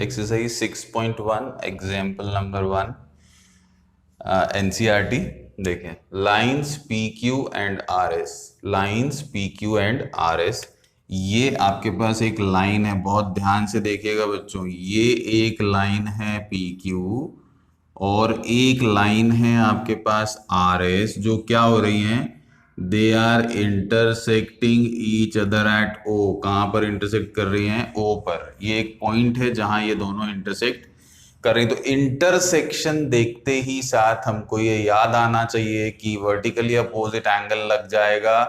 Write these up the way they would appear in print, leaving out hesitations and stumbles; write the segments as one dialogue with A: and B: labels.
A: Exercise 6.1 example number 1 NCERT. देखें, lines P Q and R S, lines P Q and R S. ये आपके पास एक line है, बहुत ध्यान से देखिएगा बच्चों। ये एक लाइन है पी क्यू और एक लाइन है आपके पास आर एस, जो क्या हो रही हैं, they are intersecting each other at O. कहां पर इंटरसेक्ट कर रही हैं? ओ पर। ये एक पॉइंट है जहां ये दोनों इंटरसेक्ट कर रही। तो इंटरसेक्शन देखते ही साथ हमको ये याद आना चाहिए कि वर्टिकली अपोजिट एंगल लग जाएगा,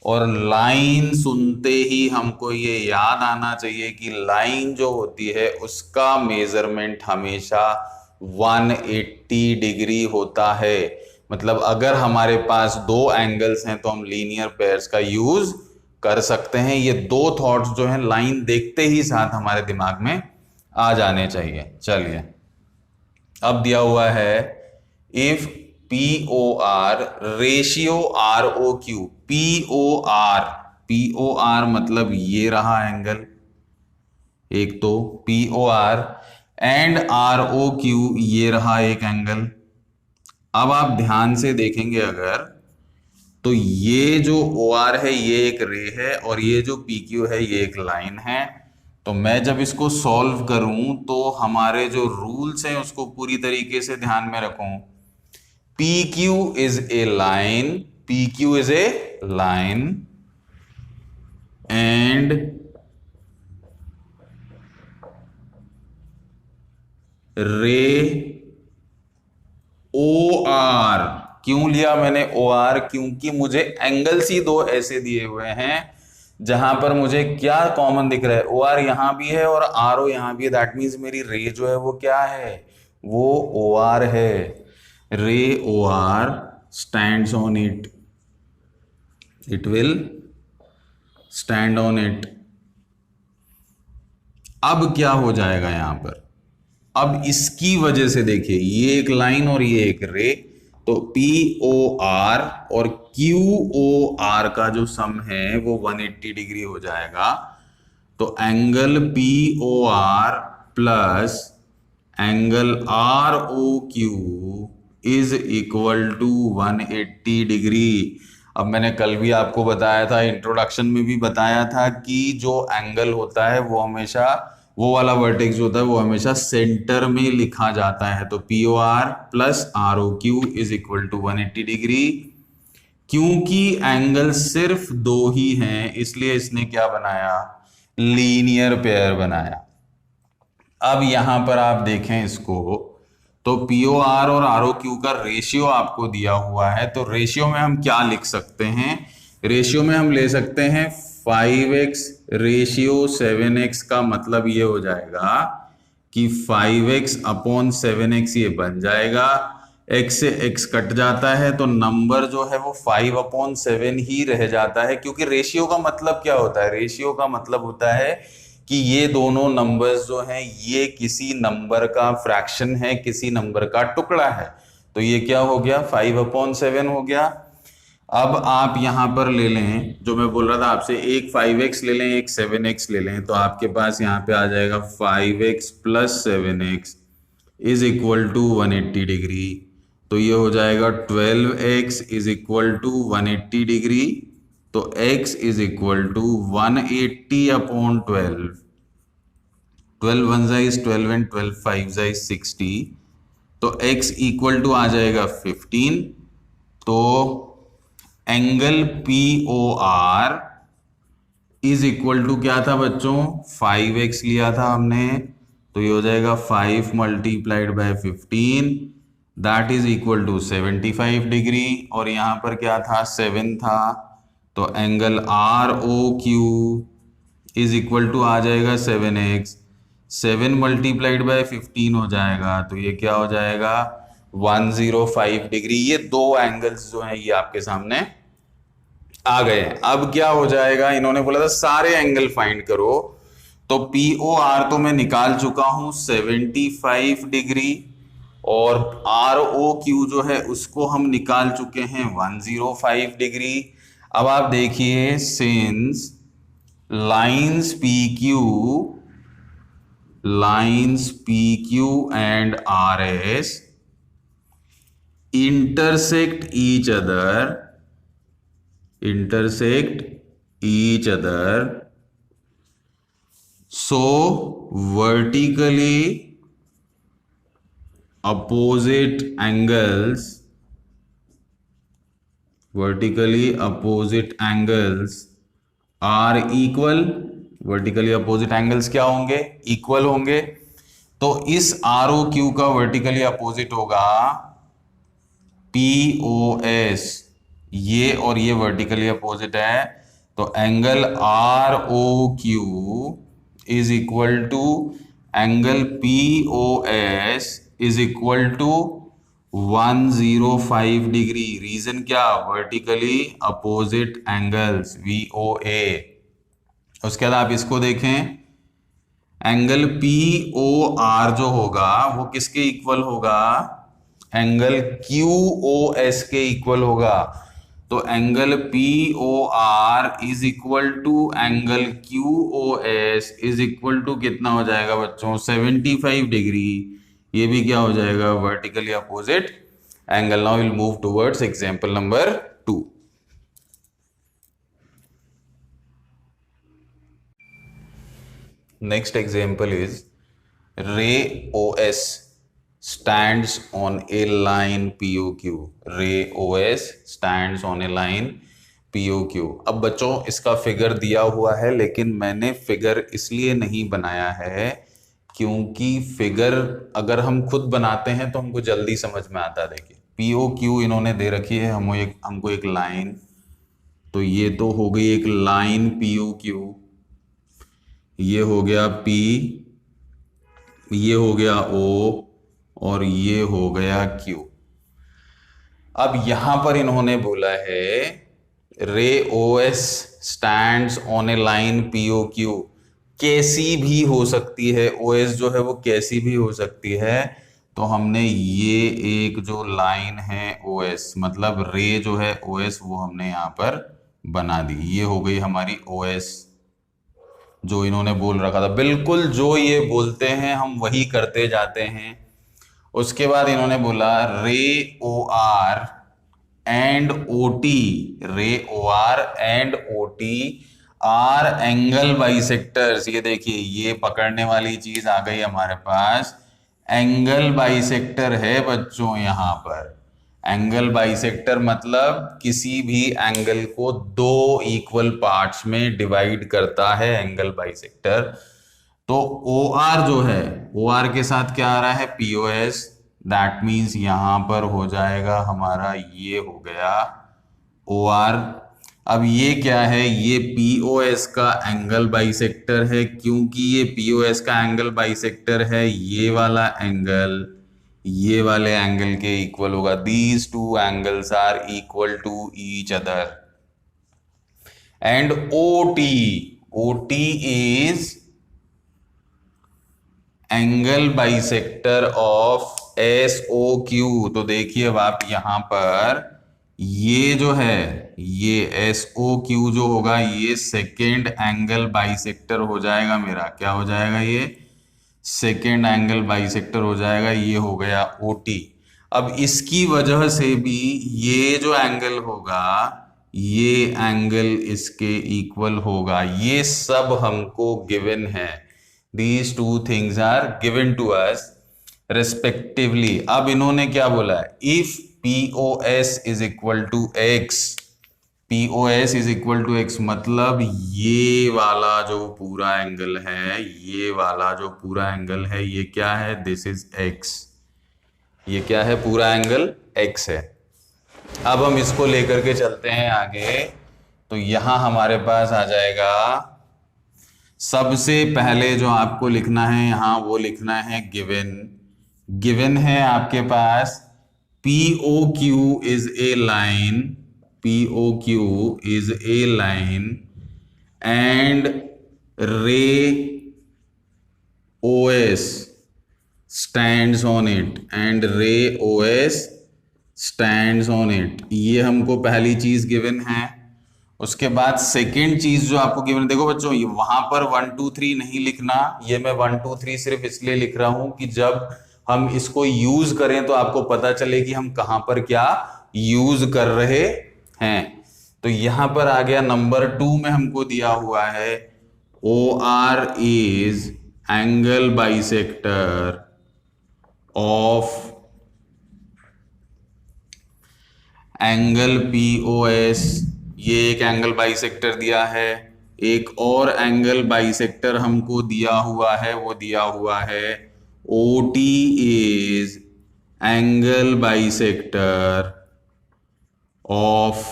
A: और लाइन सुनते ही हमको ये याद आना चाहिए कि लाइन जो होती है उसका मेजरमेंट हमेशा 180 डिग्री होता है। मतलब अगर हमारे पास दो एंगल्स हैं तो हम लीनियर पेयर्स का यूज कर सकते हैं। ये दो थॉट्स जो हैं लाइन देखते ही साथ हमारे दिमाग में आ जाने चाहिए। चलिए, अब दिया हुआ है if P O R ratio R O Q. P O R मतलब ये रहा एंगल एक, तो P O R and R O Q ये रहा एक एंगल। अब आप ध्यान से देखेंगे अगर, तो ये जो ओ आर है ये एक रे है और ये जो पी क्यू है ये एक लाइन है। तो मैं जब इसको सॉल्व करूं तो हमारे जो रूल्स हैं उसको पूरी तरीके से ध्यान में रखूं। P Q is a line, P Q is a line and रे ओ आर। क्यों लिया मैंने ओ आर? क्योंकि मुझे एंगल्स ही दो ऐसे दिए हुए हैं जहां पर मुझे क्या कॉमन दिख रहा है, ओ आर यहां भी है और आर ओ यहां भी है। दैट मीन्स मेरी रे जो है वो क्या है, वो ओ आर है। Ray O R stands on it, it will stand on it. अब क्या हो जाएगा यहां पर, अब इसकी वजह से देखिए ये एक लाइन और ये एक रे, तो पी ओ आर और क्यू ओ आर का जो सम है वो 180 डिग्री हो जाएगा। तो angle P O R plus angle R O Q is equal to 180 degree. अब मैंने कल भी आपको बताया था, इंट्रोडक्शन में भी बताया था कि जो एंगल होता है वो हमेशा, वो वाला वर्टेक्स जो होता है वो हमेशा सेंटर में लिखा जाता है। तो P O R plus R O Q is equal to 180 degree. क्योंकि एंगल सिर्फ दो ही हैं इसलिए इसने क्या बनाया, लीनियर पेयर बनाया। अब यहां पर आप देखें इसको, तो पी ओ आर और आर ओ क्यू का रेशियो आपको दिया हुआ है। तो रेशियो में हम क्या लिख सकते हैं? रेशियो में हम ले सकते हैं 5x रेशियो 7x। का मतलब ये हो जाएगा कि 5x अपॉन 7x ये बन जाएगा। x से x कट जाता है तो नंबर जो है वो 5/7 ही रह जाता है। क्योंकि रेशियो का मतलब क्या होता है, रेशियो का मतलब होता है कि ये दोनों नंबर्स जो हैं ये किसी नंबर का फ्रैक्शन है, किसी नंबर का टुकड़ा है। तो ये क्या हो गया, 5/7 हो गया। अब आप यहां पर ले लें, जो मैं बोल रहा था आपसे, एक 5x ले लें एक 7x ले लें, तो आपके पास यहां पे आ जाएगा 5x plus 7x is equal to 180 degree. तो ये हो जाएगा 12x is equal to 180 degree. तो x is equal to 180 upon 12। 12 1 is 12 and 12 5 is 60। तो x इक्वल टू आ जाएगा 15। तो angle P O R is equal to क्या था बच्चों, 5x लिया था हमने, तो ये हो जाएगा 5 multiplied by 15, that is equal to 75 degree. और यहां पर क्या था, 7 था। तो angle R O Q is equal to आ जाएगा 7x। 7 मल्टीप्लाइड बाय 15 हो जाएगा, तो ये क्या हो जाएगा, 105 डिग्री। ये दो एंगल्स जो हैं ये आपके सामने आ गए हैं। अब क्या हो जाएगा, इन्होंने बोला था सारे एंगल फाइंड करो, तो पी ओ आर तो मैं निकाल चुका हूं 75 डिग्री, और आर ओ क्यू जो है उसको हम निकाल चुके हैं 105 डिग्री। अब आप देखिए, since lines P Q lines PQ and RS intersect each other, so vertically opposite angles are equal. Vertically opposite angles क्या होंगे? इक्वल होंगे। तो इस आर ओ क्यू का वर्टिकली अपोजिट होगा पी ओ एस, ये और ये वर्टिकली अपोजिट है, तो angle R O Q is equal to angle P O S is equal to 105 degree. Reason क्या? Vertically opposite angles VOA। उसके बाद आप इसको देखें, एंगल POR जो होगा वो किसके इक्वल होगा? एंगल QOS के इक्वल होगा। तो angle POR is equal to angle QOS is equal to कितना हो जाएगा बच्चों? 75 डिग्री। ये भी क्या हो जाएगा? Vertically opposite angle. Now will move towards example number 2। Next example is रे OS stands on a line POQ। रे OS stands on a line POQ। अब बच्चों इसका फिगर दिया हुआ है, लेकिन मैंने फिगर इसलिए नहीं बनाया है क्योंकि फिगर अगर हम खुद बनाते हैं तो हमको जल्दी समझ में आता है। देखिए POQ इन्होंने दे रखी है हमको एक लाइन, तो ये तो हो गई एक लाइन POQ, ये हो गया P, ये हो गया O और ये हो गया Q। अब यहां पर इन्होंने बोला है रे OS stands on A line POQ। कैसी भी हो सकती है, OS जो है वो कैसी भी हो सकती है। तो हमने ये एक जो लाइन है OS, मतलब रे जो है OS, वो हमने यहां पर बना दी। ये हो गई हमारी OS जो इन्होंने बोल रखा था। बिल्कुल जो ये बोलते हैं हम वही करते जाते हैं। उसके बाद इन्होंने बोला रे OR एंड OT, रे OR and OT R angle bisectors. ये देखिए ये पकड़ने वाली चीज आ गई हमारे पास, एंगल बाइसेक्टर है बच्चों। यहां पर एंगल बाइसेक्टर मतलब किसी भी एंगल को दो इक्वल पार्ट्स में डिवाइड करता है एंगल बाइसेक्टर। तो OR जो है, OR के साथ क्या आ रहा है? POS। दैट मीन्स यहां पर हो जाएगा हमारा, ये हो गया OR। अब ये क्या है? ये POS का एंगल बाइसेक्टर है। क्योंकि ये POS का एंगल बाइसेक्टर है, ये वाला एंगल ये वाले एंगल के इक्वल होगा। These two angles are equal to each other. And OT is angle bisector of SOQ। तो देखिए अब आप यहां पर ये जो है, ये SOQ जो होगा ये सेकेंड एंगल बाइसेक्टर हो जाएगा मेरा। क्या हो जाएगा? ये सेकेंड एंगल बाइसेक्टर हो जाएगा। ये हो गया OT। अब इसकी वजह से भी ये जो एंगल होगा, ये एंगल इसके इक्वल होगा। ये सब हमको गिवन है। These two things are given to us respectively। अब इन्होंने क्या बोला है? If POS is equal to X, POS is equal to X मतलब ये वाला जो पूरा एंगल है, ये वाला जो पूरा एंगल है, ये क्या है? This is X। ये क्या है? पूरा एंगल X है। अब हम इसको लेकर के चलते हैं आगे। तो यहां हमारे पास आ जाएगा, सबसे पहले जो आपको लिखना है यहां वो लिखना है गिवन है आपके पास POQ is a line, POQ is a line and ray OS stands on it, and ray OS stands on it। ये हमको पहली चीज गिवन है। उसके बाद सेकेंड चीज जो आपको गिवन, देखो बच्चों ये वहां पर 1 2 3 नहीं लिखना, ये मैं 1 2 3 सिर्फ इसलिए लिख रहा हूं कि जब हम इसको यूज करें तो आपको पता चले कि हम कहां पर क्या यूज कर रहे हैं। तो यहां पर आ गया नंबर 2 में हमको दिया हुआ है OR is angle bisector of angle POS। ये एक एंगल बाइसेक्टर दिया है, एक और एंगल बाइसेक्टर हमको दिया हुआ है, वो दिया हुआ है OT is angle bisector of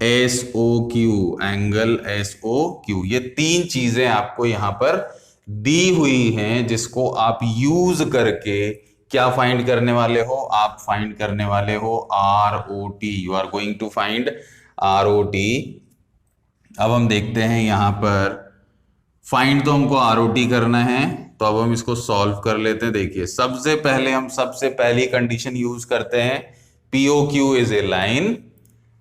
A: SOQ, angle SOQ। ये तीन चीजें आपको यहां पर दी हुई हैं जिसको आप यूज करके क्या फाइंड करने वाले हो, आप फाइंड करने वाले हो ROT। You are going to find ROT। अब हम देखते हैं यहां पर फाइंड तो हमको ROT करना है, तो अब हम इसको सॉल्व कर लेते हैं। देखिए सबसे पहले हम सबसे पहली कंडीशन यूज करते हैं, POQ is a line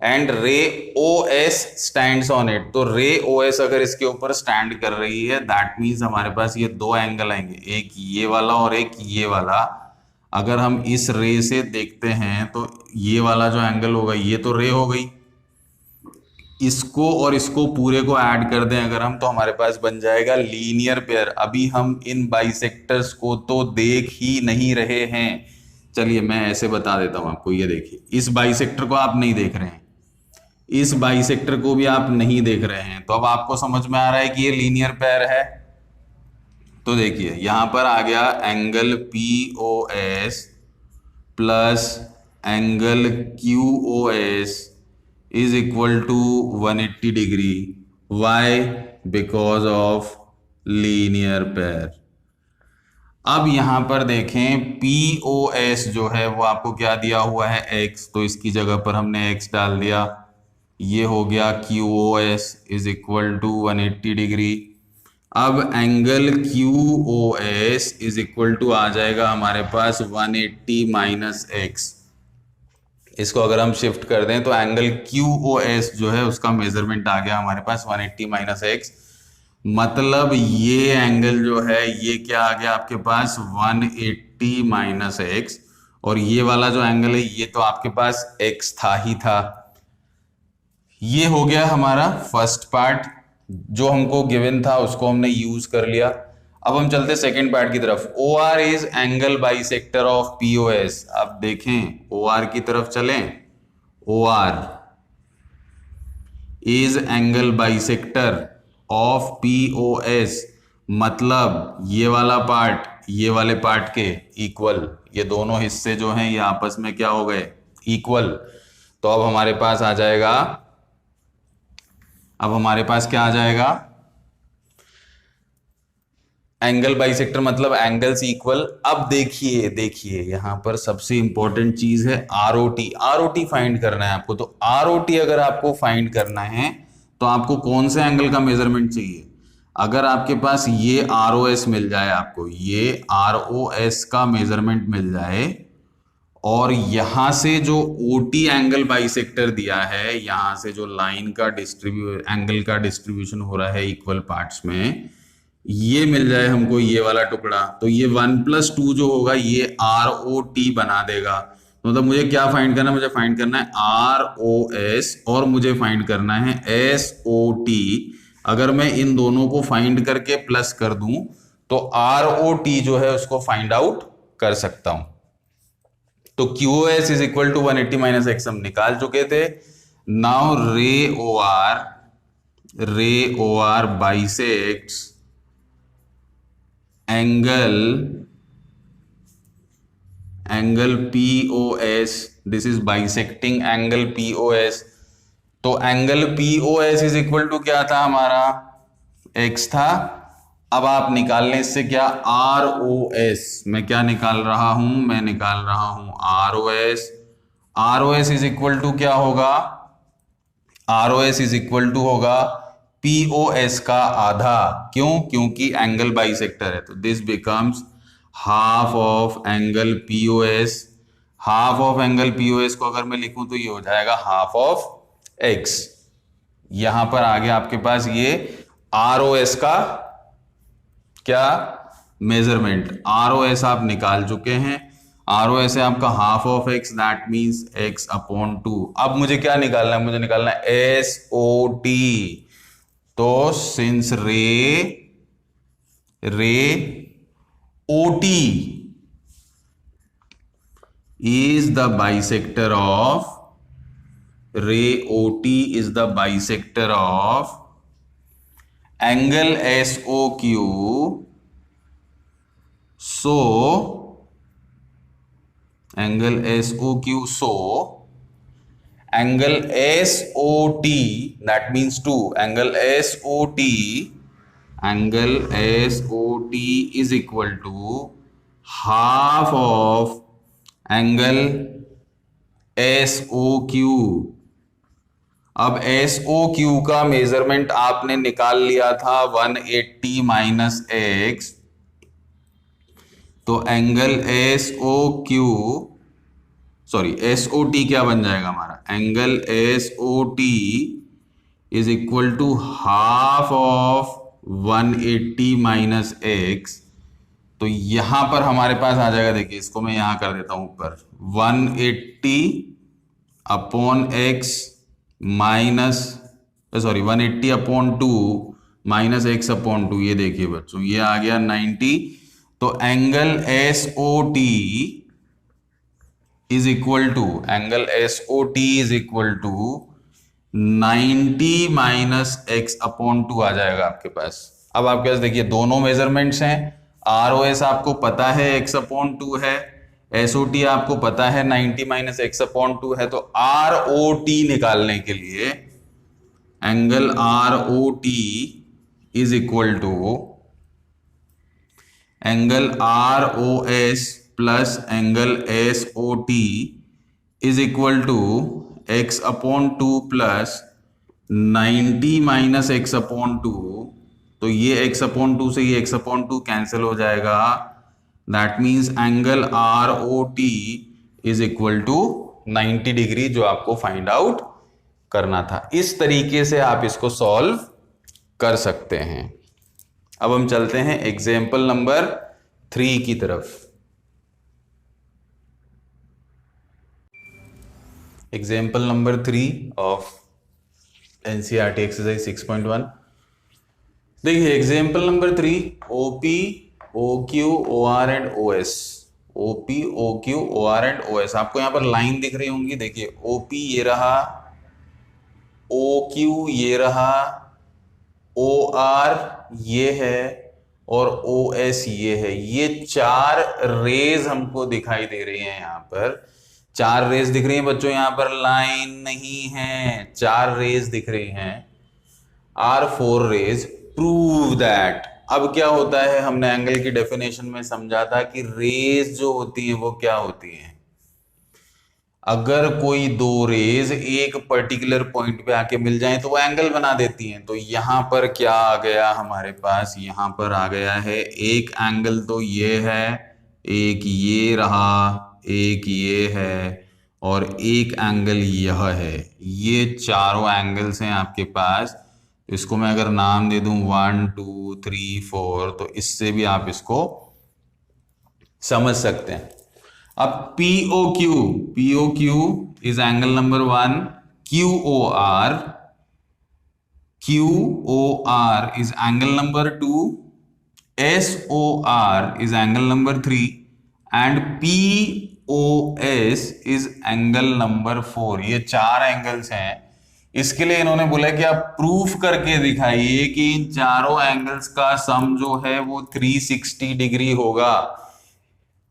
A: and रे OS स्टैंड्स ऑन इट। तो रे OS अगर इसके ऊपर स्टैंड कर रही है दैट मीन्स हमारे पास ये दो एंगल आएंगे, एक ये वाला और एक ये वाला। अगर हम इस रे से देखते हैं तो ये वाला जो एंगल होगा ये तो रे हो गई, इसको और इसको पूरे को ऐड कर दें अगर हम, तो हमारे पास बन जाएगा लीनियर पेयर। अभी हम इन बाइसेक्टर्स को तो देख ही नहीं रहे हैं, चलिए मैं ऐसे बता देता हूं आपको। ये देखिए इस बाइसेक्टर को आप नहीं देख रहे हैं, इस बाइसेक्टर को भी आप नहीं देख रहे हैं, तो अब आपको समझ में आ रहा है कि ये लीनियर पेयर है। तो देखिए यहां पर आ गया angle POS plus angle QOS is equal to 180 degree. Why? Because of linear pair. अब यहां पर देखें POS जो है वो आपको क्या दिया हुआ है x, तो इसकी जगह पर हमने x डाल दिया। ये हो गया QOS is equal to 180 degree. अब angle QOS is equal to आ जाएगा हमारे पास 180 माइनस x। इसको अगर हम शिफ्ट कर दें तो एंगल QOS जो है उसका मेजरमेंट आ गया हमारे पास 180 माइनस x। मतलब ये एंगल जो है ये क्या आ गया आपके पास 180 माइनस x, और ये वाला जो एंगल है ये तो आपके पास x था ही था। ये हो गया हमारा फर्स्ट पार्ट, जो हमको गिवन था उसको हमने यूज कर लिया। अब हम चलते सेकंड पार्ट की तरफ। OR is angle bisector of POS। अब देखें OR की तरफ चलें। OR is angle bisector of POS, मतलब ये वाला पार्ट ये वाले पार्ट के इक्वल, ये दोनों हिस्से जो हैं ये आपस में क्या हो गए इक्वल। तो अब हमारे पास आ जाएगा, अब हमारे पास क्या आ जाएगा, एंगल बाइसेक्टर मतलब एंगल्स इक्वल। अब देखिए देखिए यहां पर सबसे इंपॉर्टेंट चीज है ROT। ROT फाइंड करना है आपको। तो ROT अगर आपको फाइंड करना है तो आपको कौन से एंगल का मेजरमेंट चाहिए। अगर आपके पास ये ROS मिल जाए, आपको ये ROS का मेजरमेंट मिल जाए, और यहां से जो OT एंगल बाइसेक्टर दिया है, यहां से जो लाइन का एंगल का डिस्ट्रीब्यूशन हो रहा है इक्वल पार्ट्स में, ये मिल जाए हमको ये वाला टुकड़ा, तो ये 1+2 जो होगा ये ROT बना देगा। मतलब मुझे क्या फाइंड करना है, मुझे फाइंड करना है ROS और मुझे फाइंड करना है SOT। अगर मैं इन दोनों को फाइंड करके प्लस कर दूं तो ROT जो है उसको फाइंड आउट कर सकता हूं। तो QOS is equal to 180 minus x हम निकाल चुके थे। Now ray OR bisects angle POS। This is bisecting angle POS। तो angle POS is equal to क्या था हमारा x था। अब आप निकाल लें इससे क्या ROS। मैं क्या निकाल रहा हूं, मैं निकाल रहा हूं ROS। ROS is equal to क्या होगा, ROS इज इक्वल टू होगा POS का आधा। क्यों? क्योंकि एंगल बाइसेक्टर है। तो this becomes half of angle POS। Half of angle POS को अगर मैं लिखूं तो ये हो जाएगा हाफ ऑफ एक्स। यहां पर आगे आपके पास ये आरओएस का क्या मेजरमेंट, आरओएस आप निकाल चुके हैं। आरओएस है आपका half of x, that means x upon 2। अब मुझे क्या निकालना है, मुझे निकालना है एस ओ टी। तो सिंस रे OT is the bisector of ray OT is the bisector of angle SOQ, so angle SOQ, so angle SOT, that means 2, angle SOT is equal to half of angle SOQ। अब SOQ का measurement आपने निकाल लिया था 180 minus x, तो angle SOT क्या बन जाएगा हमारा, angle SOT is equal to half of 180 minus x. तो यहां पर हमारे पास आ जाएगा, देखिए इसको मैं यहां कर देता हूं ऊपर, 180 upon x minus 180 upon 2 minus x upon 2, ये देखिए बच्चों ये आ गया 90। तो angle SOT is equal to 90 minus x upon 2 आ जाएगा आपके पास। अब आपके पास देखिए दोनों मेजरमेंट्स हैं, आरओएस आपको पता है x अपॉन 2 है, एसओटी आपको पता है 90 माइनस एक्स अपॉन 2 है। तो आरओटी निकालने के लिए angle ROT is equal to angle ROS plus angle SOT is equal to x upon 2 plus 90 minus x upon 2। तो ये x अपॉन 2 से ये x अपॉन 2 कैंसिल हो जाएगा, that means angle R O T is equal to 90 degree, जो आपको find out करना था। इस तरीके से आप इसको सॉल्व कर सकते हैं। अब हम चलते हैं एग्जाम्पल नंबर 3 की तरफ। Example number 3 of NCERT exercise 6.1। देखिए example number 3, OP OQ OR and OS। OP OQ OR and OS, आपको यहां पर लाइन दिख रही होंगी। देखिए OP ये रहा, OQ ये रहा, OR ये है और OS ये है। ये 4 रेज हमको दिखाई दे रही हैं। यहां पर 4 रेज दिख रही हैं बच्चों, यहां पर लाइन नहीं है, 4 रेज दिख रही हैं, आर 4 रेज। Prove that. अब क्या होता है, हमने एंगल की डेफिनेशन में समझा था कि रेज जो होती हैं वो क्या होती हैं, अगर कोई 2 रेज एक पर्टिकुलर पॉइंट पे आके मिल जाएं तो वो एंगल बना देती हैं। तो यहां पर क्या आ गया हमारे पास, यहां पर आ गया है एक एंगल तो ये है, एक ये रहा, एक ये है और एक एंगल यह है। ये चारों एंगल्स हैं आपके पास। इसको मैं अगर नाम दे दूं 1 2 3 4, तो इससे भी आप इसको समझ सकते हैं। अब POQ is angle number 1, QOR is angle number 2, SOR is angle number 3 and POS is angle number 4। ये 4 एंगल्स हैं। इसके लिए इन्होंने बोला कि आप प्रूफ करके दिखाइए कि इन चारों एंगल्स का सम जो है वो 360 डिग्री होगा।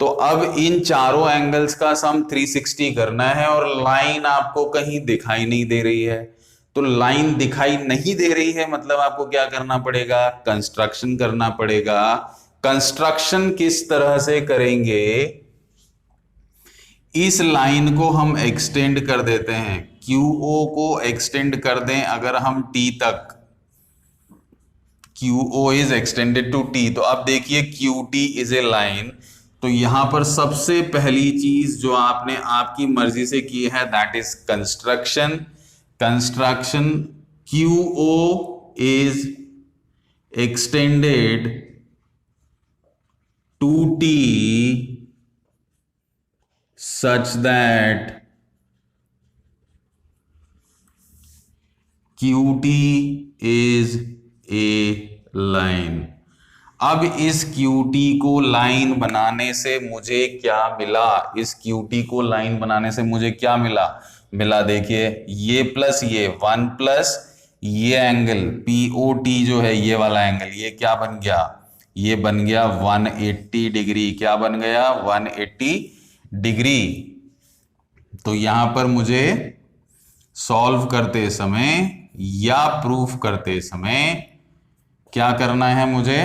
A: तो अब इन चारों एंगल्स का सम 360 करना है और लाइन आपको कहीं दिखाई नहीं दे रही है। तो लाइन दिखाई नहीं दे रही है मतलब आपको क्या करना पड़ेगा, कंस्ट्रक्शन करना पड़ेगा। कंस्ट्रक्शन किस तरह से करेंगे, इस लाइन को हम एक्सटेंड कर देते हैं, QO को एक्सटेंड कर दें अगर हम T तक, QO is extended to T। तो अब देखिए QT इज ए लाइन, तो यहां पर सबसे पहली चीज जो आपने आपकी मर्जी से की है that is construction. Construction QO is extended to T such that QT is a line। अब इस QT को लाइन बनाने से मुझे क्या मिला? इस QT को लाइन बनाने से मुझे क्या मिला देखिए, ये प्लस ये 1 प्लस ये एंगल POT जो है ये वाला एंगल, ये क्या बन गया? ये बन गया 180 डिग्री। क्या बन गया? 180 डिग्री। तो यहां पर मुझे सॉल्व करते समय या प्रूफ करते समय क्या करना है? मुझे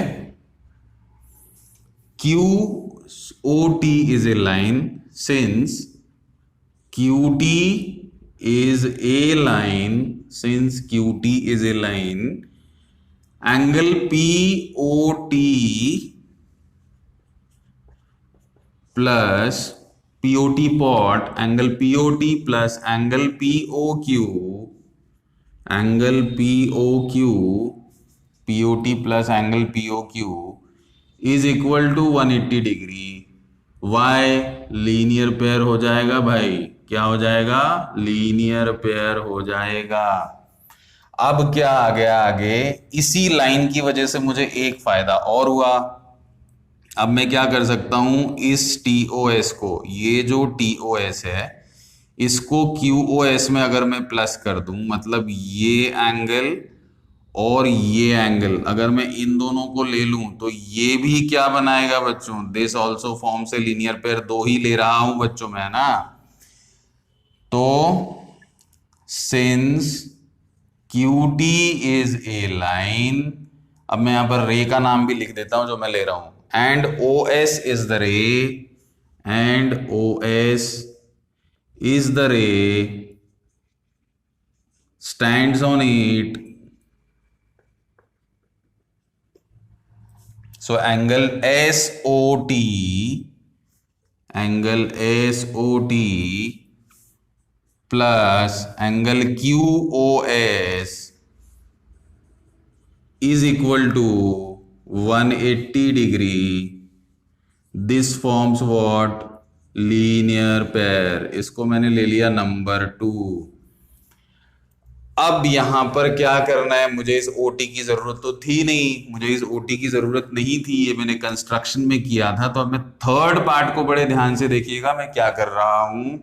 A: QOT is a line, since QT is a line, since QT is a line, angle POT plus POT pot, angle POT plus angle POQ, angle POQ, POT plus angle POQ is equal to 180 degree. Why? Linear pair हो जाएगा भाई। क्या हो जाएगा? Linear pair हो जाएगा। अब क्या आ गया आगे? इसी लाइन की वजह से मुझे एक फायदा और हुआ। अब मैं क्या कर सकता हूं? इस TOS को, ये जो TOS है इसको QOS में अगर मैं प्लस कर दूं, मतलब ये एंगल और ये एंगल अगर मैं इन दोनों को ले लूं तो ये भी क्या बनाएगा बच्चों? दिस ऑल्सो फॉर्म से लीनियर पेयर। दो ही ले रहा हूं बच्चों मैं ना। तो since QT is a line, अब मैं यहां पर रे का नाम भी लिख देता हूं जो मैं ले रहा हूं, एंड OS इज द रे, एंड OS इज द रे stands on it, so angle SOT plus angle QOS is equal to 180 degree। This forms what? Linear pair. इसको मैंने ले लिया नंबर 2। अब यहां पर क्या करना है? मुझे इस OT की जरूरत तो थी नहीं, मुझे इस OT की जरूरत नहीं थी, ये मैंने कंस्ट्रक्शन में किया था। तो अब मैं थर्ड पार्ट को बड़े ध्यान से देखिएगा मैं क्या कर रहा हूं।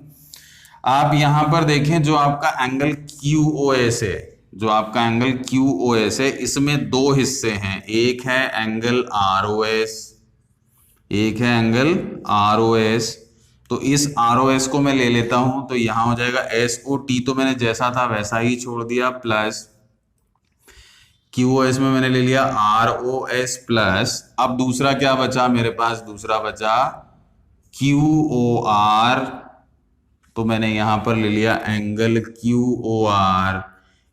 A: आप यहां पर देखें, जो आपका एंगल QOS है, जो आपका एंगल QOS है, इसमें दो हिस्से हैं। एक है एंगल ROS, एक है एंगल ROS। तो इस ROS को मैं ले लेता हूं, तो यहां हो जाएगा SOT, तो मैंने जैसा था वैसा ही छोड़ दिया, प्लस QOS में मैंने ले लिया ROS प्लस। अब दूसरा क्या बचा मेरे पास? दूसरा बचा QOR, तो मैंने यहां पर ले लिया angle QOR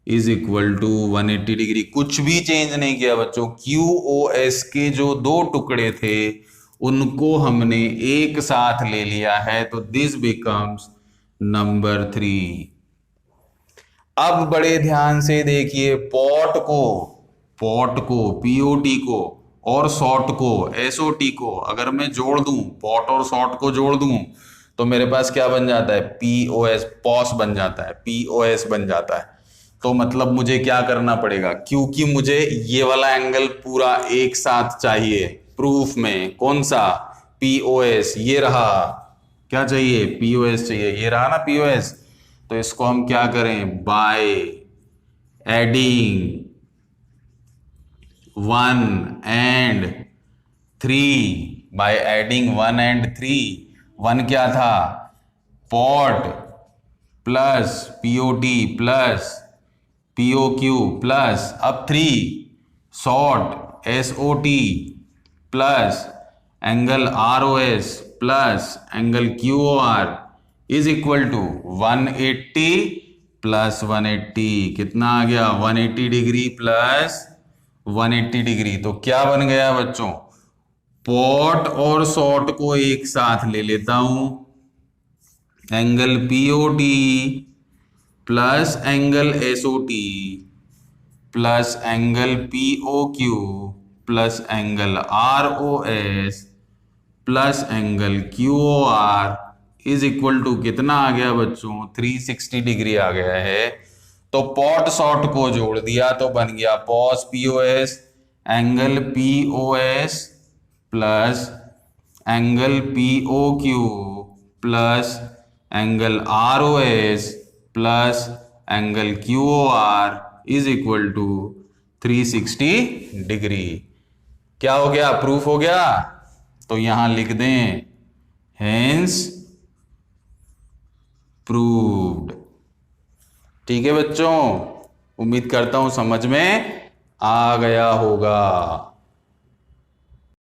A: is equal to 180 degree. कुछ भी चेंज नहीं किया बच्चों। QOS के जो दो टुकड़े थे उनको हमने एक साथ ले लिया है, तो दिस बिकम्स नंबर 3। अब बड़े ध्यान से देखिए, पॉट को POT को और शॉर्ट को SOT को अगर मैं जोड़ दूं, पॉट और शॉर्ट को जोड़ दूं, तो मेरे पास क्या बन जाता है? POS, पॉस बन जाता है, POS बन जाता है। तो मतलब मुझे क्या करना पड़ेगा? क्योंकि मुझे ये वाला एंगल पूरा एक साथ चाहिए प्रूफ में। कौन सा? POS, ये रहा। क्या चाहिए? POS चाहिए, ये रहा ना POS। तो इसको हम क्या करें? By adding 1 and 3, by adding 1 and 3। 1 क्या था? Pot plus POT plus POQ plus अब 3 short SOT plus angle ROS plus angle QOR is equal to 180 plus 180। कितना आ गया? 180 डिग्री प्लस 180 डिग्री। तो क्या बन गया बच्चों? पॉट और सॉट को एक साथ ले लेता हूं, angle POT plus angle SOT plus angle POQ plus angle ROS plus angle QOR is equal to कितना आ गया बच्चों? 360 डिग्री आ गया है। तो पॉट सॉट को जोड़ दिया तो बन गया POS POS angle POS plus angle POQ plus angle ROS plus angle QOR is equal to 360 degree. क्या हो गया? प्रूफ हो गया। तो यहां लिख दें हेंस प्रूव्ड। ठीक है बच्चों, उम्मीद करता हूं समझ में आ गया होगा।